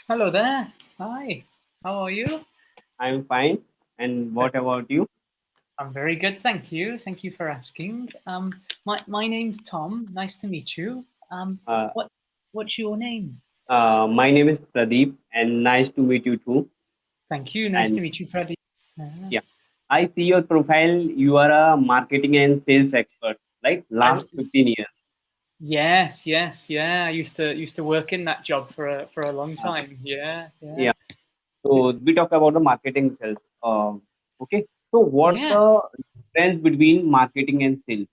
Hello there. Hi. How are you? I'm fine. And what about you? I'm very good, thank you. Thank you for asking. My name's Tom. Nice to meet you. Uh, What what's your name? my name is Pradeep, and nice to meet you too. Thank you. Nice And to meet you, Freddie. yeah, I see your profile. You are a marketing and sales expert, right? I Last 15 years. yes, yeah. I used to work in that job for a long Uh, time. Yeah, yeah, yeah. So we talk about the marketing sales. Okay. So what's yeah. the difference between marketing and sales?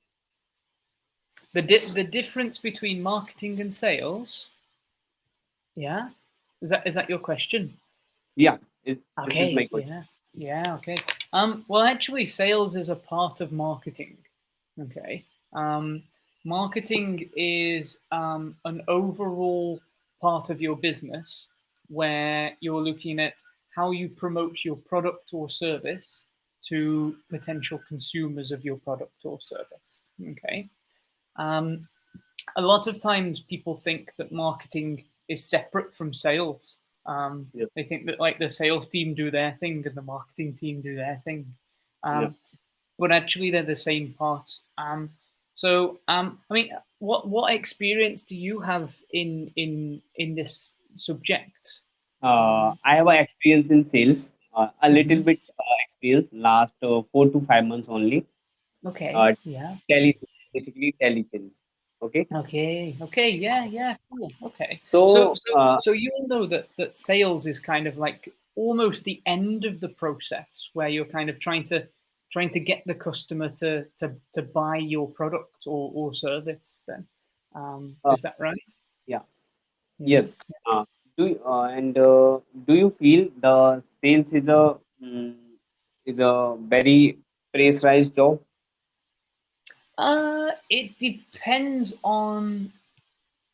The difference between marketing and sales. Yeah. Is that your question? Yeah, this is my Okay, question. yeah, okay. Well, actually, sales is a part of marketing. Okay. Marketing is an overall part of your business where you're looking at how you promote your product or service to potential consumers of your product or service. Okay. Um, a lot of times people think that marketing is separate from sales. Yeah, They think that like the sales team do their thing and the marketing team do their thing, yeah. but actually they're the same parts. I mean, what experience do you have in this subject? I have a experience in sales, a little Mhm. bit experience last 4 to 5 months only. Okay, Uh, yeah. tele basically telesales. Okay, Okay, yeah, cool. Okay, so so so so you all know that sales is kind of like almost the end of the process where you're kind of trying to get the customer to buy your product or service. Then, uh, is that right? yeah, Yeah. yes. Do you feel the sales mm, is a very pressurized job? It depends on.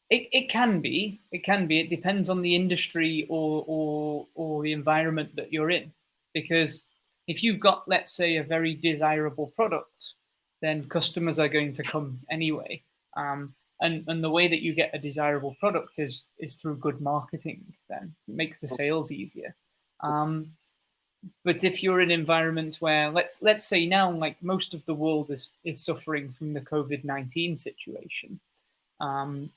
It can be. It can be. It depends on the industry or the environment that you're in. Because if you've got, let's say, a very desirable product, then customers are going to come anyway. And the way that you get a desirable product is through good marketing. Then it makes the Okay, sales easier. Um, but if you're in an environment where let's say now, like most of the world is suffering from the COVID-19 situation. Um,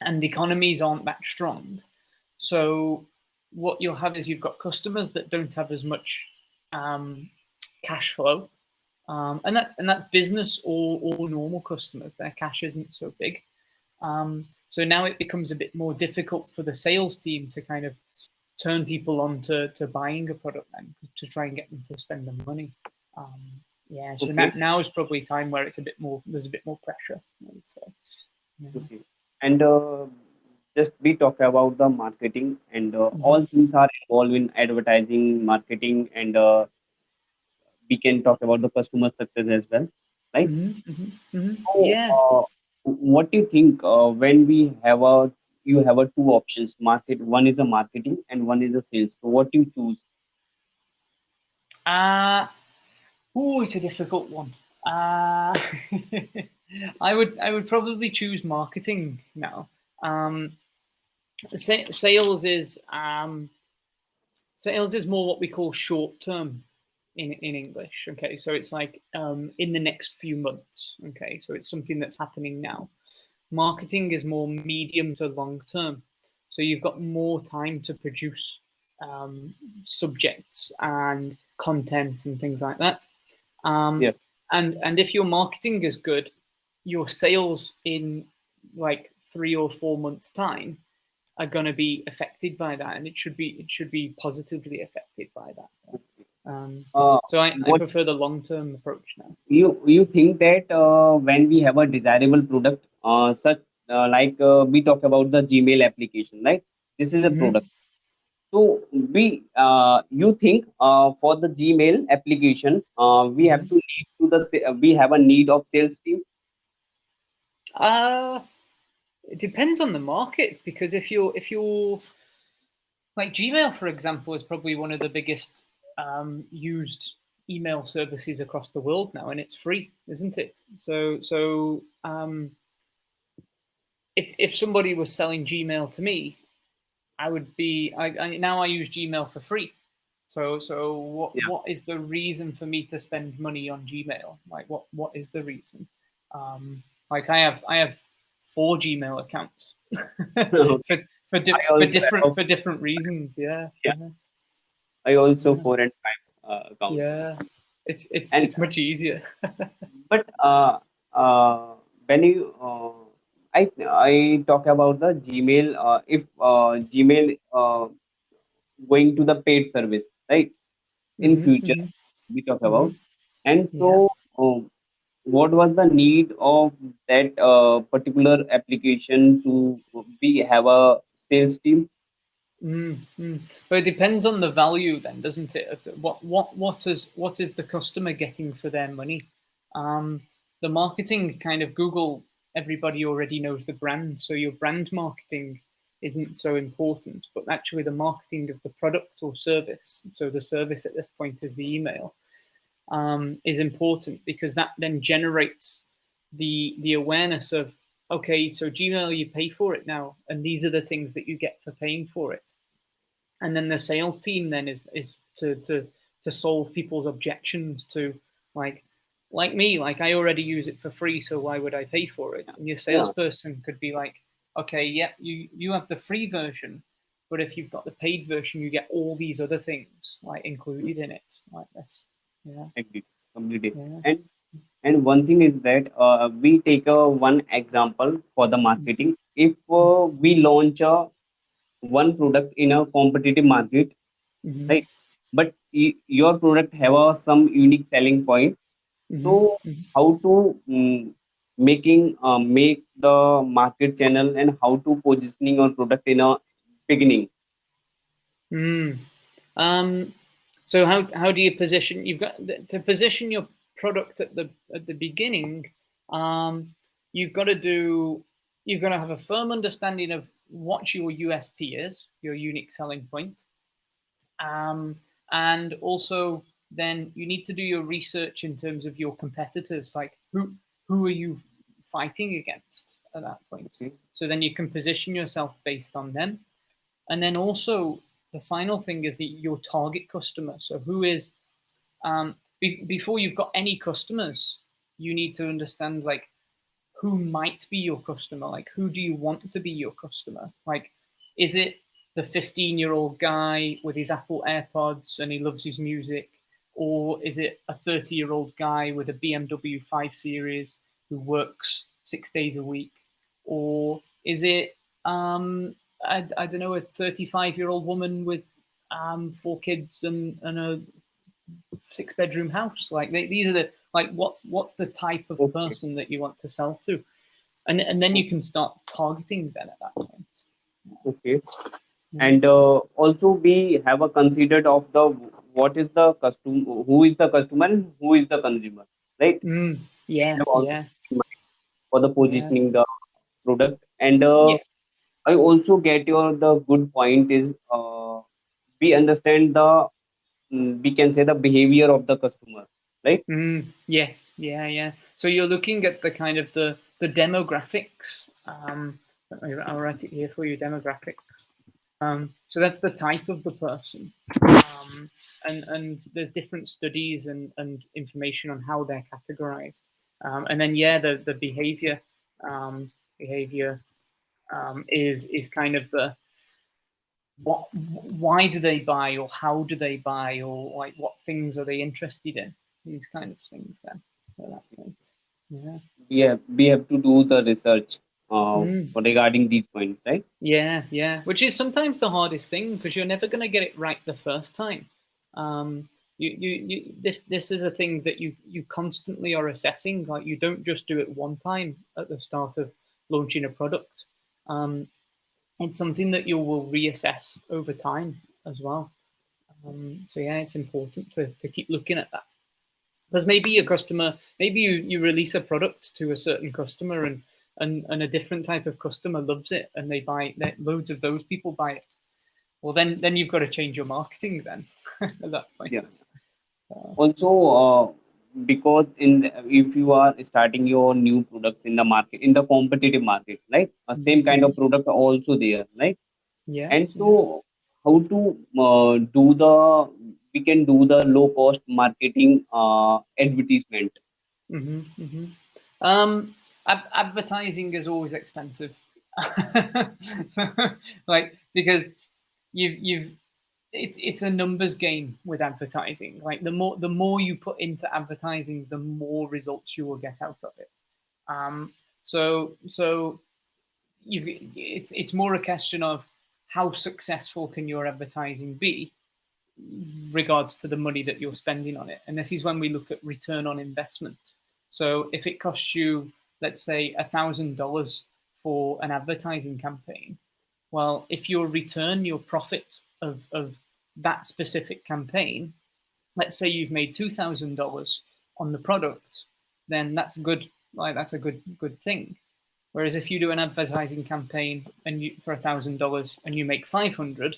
and economies aren't that strong. So what you'll have is you've got customers that don't have as much um, cash flow, and that's business or normal customers. Their cash isn't so big. So now it becomes a bit more difficult for the sales team to kind of turn people on to buying a product and to try and get them to spend the money. Um, yeah, so okay, now is probably a time where it's a bit more. There's a bit more pressure, I would say. Yeah. okay. And just we talk about the marketing, and Mm-hmm. all things are involved in advertising, marketing, and we can talk about the customer success as well, right? Mm-hmm. Mm-hmm. Mm-hmm. So, Yeah. what do you think when we have a you have a two options market? One is a marketing and one is a sales. So, what do you choose? Uh it's a difficult one. Uh I would probably choose marketing now. Um sales is sales is more what we call short term in English. Okay, so it's like in the next few months. Okay, so it's something that's happening now. Marketing is more medium to long term. So you've got more time to produce subjects and content and things like that. Um, Yeah. and if your marketing is good, your sales in like 3 or 4 months' time are going to be affected by that, and it should be positively affected by that. Um, Uh, so I what prefer the long term approach now. you think that when we have a desirable product, such like we talk about the Gmail application, right? This is a Mm-hmm. product. So we you think for the Gmail application, we have Mm-hmm. to need to we have a need of sales team. Uh, it depends on the market because if you're like Gmail, for example, is probably one of the biggest used email services across the world now, and it's free, isn't it? So if somebody was selling Gmail to me, I would be now I use Gmail for free. So Yeah. what is the reason for me to spend money on Gmail? Like what is the reason? Like I have 4 Gmail accounts Okay. I also have, for different reasons. Yeah, yeah, yeah, I also yeah. 4 and 5 accounts. Yeah. And It's much easier. but when you I talk about the Gmail, if Gmail going to the paid service, right? In Hmm, future, hmm, we talk hmm. about. And Yeah. so, what was the need of that particular application to be have a sales team? Mm, mm. But it depends on the value, then, doesn't it? What is the customer getting for their money? Um, the marketing kind of Google. Everybody already knows the brand, so your brand marketing isn't so important. But actually, the marketing of the product or service. So the service at this point is the email. Is important because that then generates the awareness of, okay, so Gmail, you pay for it now, and these are the things that you get for paying for it. And then the sales team then is to solve people's objections to, like like me, like I already use it for free, so why would I pay for it? And your Yeah, salesperson could be like, okay, yeah, you have the free version, but if you've got the paid version, you get all these other things like included in it, like this. Yeah, agree, completely. yeah. And one thing is that we take one example for the marketing. If we launch one product in a competitive market, Mm-hmm. right? But your product have some unique selling point. Mm-hmm. So how to make the market channel and how to positioning your product in a beginning. Mm. Um, so how do you position? You've got to position your product at the beginning. Um, you've got to do. You've got to have a firm understanding of what your USP is, your unique selling point, um, and also then you need to do your research in terms of your competitors, like who are you fighting against at that point. Okay. So then you can position yourself based on them. And then also the final thing is your target customer. So who is before you've got any customers, you need to understand like who might be your customer. Like who do you want to be your customer? Like is it the 15-year-old guy with his Apple AirPods and he loves his music, or is it a 30-year-old guy with a BMW 5 Series who works 6 days a week, or is it I don't know, a 35-year-old woman with 4 kids and a 6 bedroom house? Like these are the like what's the type of Okay. person that you want to sell to, and then you can start targeting them at that point. Okay. Yeah. And also we have a considered of the what is the customer, who is the customer, and who is the consumer, right? Mm, We yeah, have also yeah, for the yeah, positioning the product. And yeah. I also get your the good point is we understand the we can say the behavior of the customer, right? Yes, yeah, yeah. So you're looking at the kind of the demographics. I'll write it here for you. Demographics. So that's the type of the person, and there's different studies and information on how they're categorized, and then yeah, the behavior behavior is kind of the what why do they buy or how do they buy or like what things are they interested in, these kind of things then at that point. Yeah. We have to do the research Mm. regarding these points, right? Yeah, yeah, which is sometimes the hardest thing because you're never going to get it right the first time. This is a thing that you constantly are assessing. Like you don't just do it one time at the start of launching a product. Um, it's something that you will reassess over time as well. So yeah, it's important to keep looking at that because maybe your customer, maybe you release a product to a certain customer and a different type of customer loves it and they buy it, loads of those people buy it. Well, then you've got to change your marketing then at that point. Yeah. Also, because if you are starting your new products in the market, in the competitive market, right? Same kind Mm-hmm. of product also there, right? Yeah, And yeah. so, how to do the we can do the low cost marketing advertisement. Hmm. Hmm. Um, Advertising is always expensive. So, like, because you've it's a numbers game with advertising. Like the more you put into advertising, the more results you will get out of it. Um, so it's more a question of how successful can your advertising be regards to the money that you're spending on it. And this is when we look at return on investment. So if it costs you, let's say, $1,000 for an advertising campaign, well, if your return, your profit of that specific campaign, let's say you've made $2,000 on the product, then that's good. Like that's a good thing. Whereas if you do an advertising campaign and you for $1,000 and you make 500,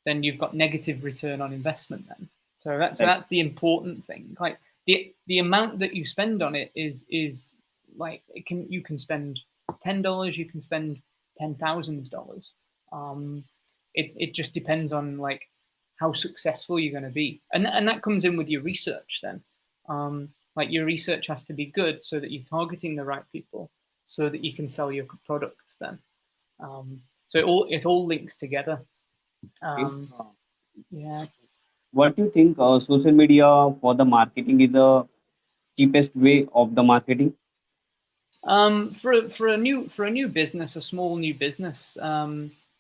then you've got negative return on investment then. Right. That's the important thing. Like the amount that you spend on it is like you can spend $10, you can spend $10,000. Um, it just depends on like how successful you're going to be, and that comes in with your research then. Like your research has to be good so that you're targeting the right people, so that you can sell your products then. So it all links together. Okay. Um, yeah. What do you think? Social media for the marketing is a cheapest way of the marketing? For a new business, a small new business,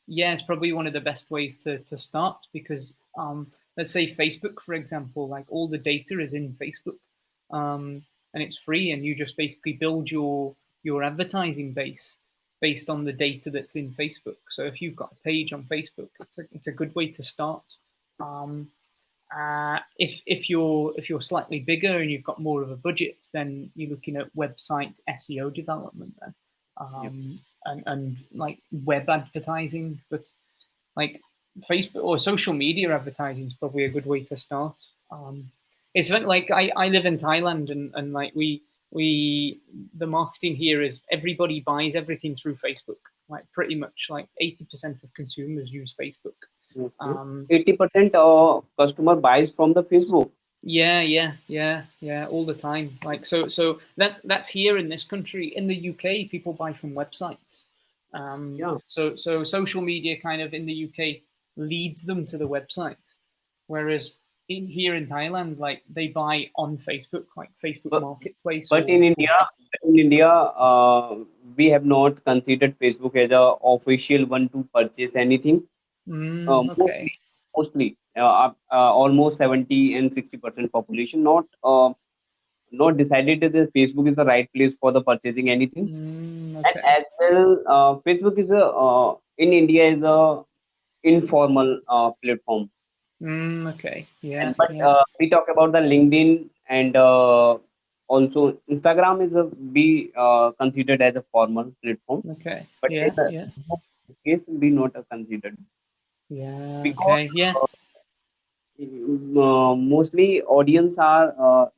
yeah, it's probably one of the best ways to start because let's say Facebook, for example, like all the data is in Facebook, and it's free, and you just basically build your advertising base based on the data that's in Facebook. So if you've got a page on Facebook, it's a good way to start. Um, if you're slightly bigger and you've got more of a budget, then you're looking at website SEO development then, Yep. and like web advertising. But like Facebook or social media advertising is probably a good way to start. It's like I live in Thailand, and like we the marketing here is everybody buys everything through Facebook. Like pretty much like 80% of consumers use Facebook. Okay. Um, 80% customer buys from the Facebook. Yeah, yeah, all the time. Like so that's here in this country. In the UK, people buy from websites. Yeah. So social media kind of in the UK leads them to the website, whereas here in Thailand, like they buy on Facebook, like Facebook But, Marketplace but or In India, we have not considered Facebook as a official one to purchase anything. okay. Mostly, almost 70 and 60% population not decided that Facebook is the right place for the purchasing anything. And Okay. as well, Facebook is a in India is a informal platform. Okay. And Yeah, but yeah. we talk about the LinkedIn and also Instagram is a be considered as a formal platform. Okay. But in Yeah, the yeah. case, we not considered Yeah, because okay. Yeah. uh, mostly audience are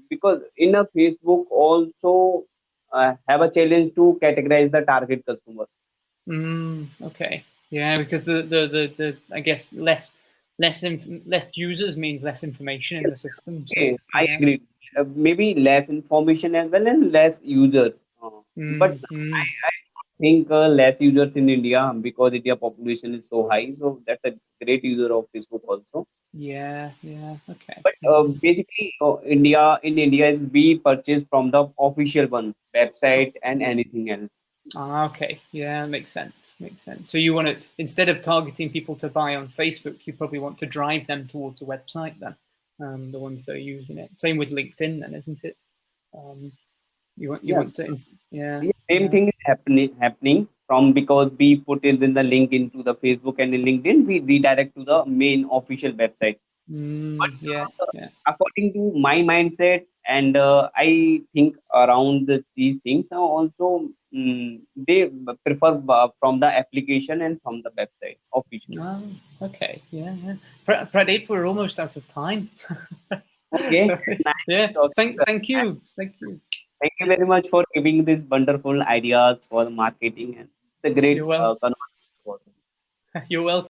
because in a Facebook also have a challenge to categorize the target customer. Okay. Yeah, because the I guess less users means less information in Yes, the system. So okay, I yeah. agree. Maybe less information as well and less users. But Mm. I think less users in India because India population is so high. So that's a great user of Facebook also. Yeah. Yeah. Okay. But Yeah. basically, India is we purchase from the official one website and anything else. Okay. Yeah, makes sense. Makes sense. So you want to instead of targeting people to buy on Facebook, you probably want to drive them towards a website then. The ones that are using it. Same with LinkedIn then, isn't it? Um, you want Yes. to yeah, The same yeah. thing is happening from because we put it in the link into the Facebook and in LinkedIn, we redirect to the main official website. But Yeah, yeah. according to my mindset, and I think around these things, also they prefer from the application and from the website official. Oh, okay. Yeah, yeah. Pradeep, we're almost out of time. Okay, Sorry. nice Yeah. talking. Thank you. Thank you. Thank you very much for giving these wonderful ideas for marketing, and it's a great You're well. conversation. You're welcome.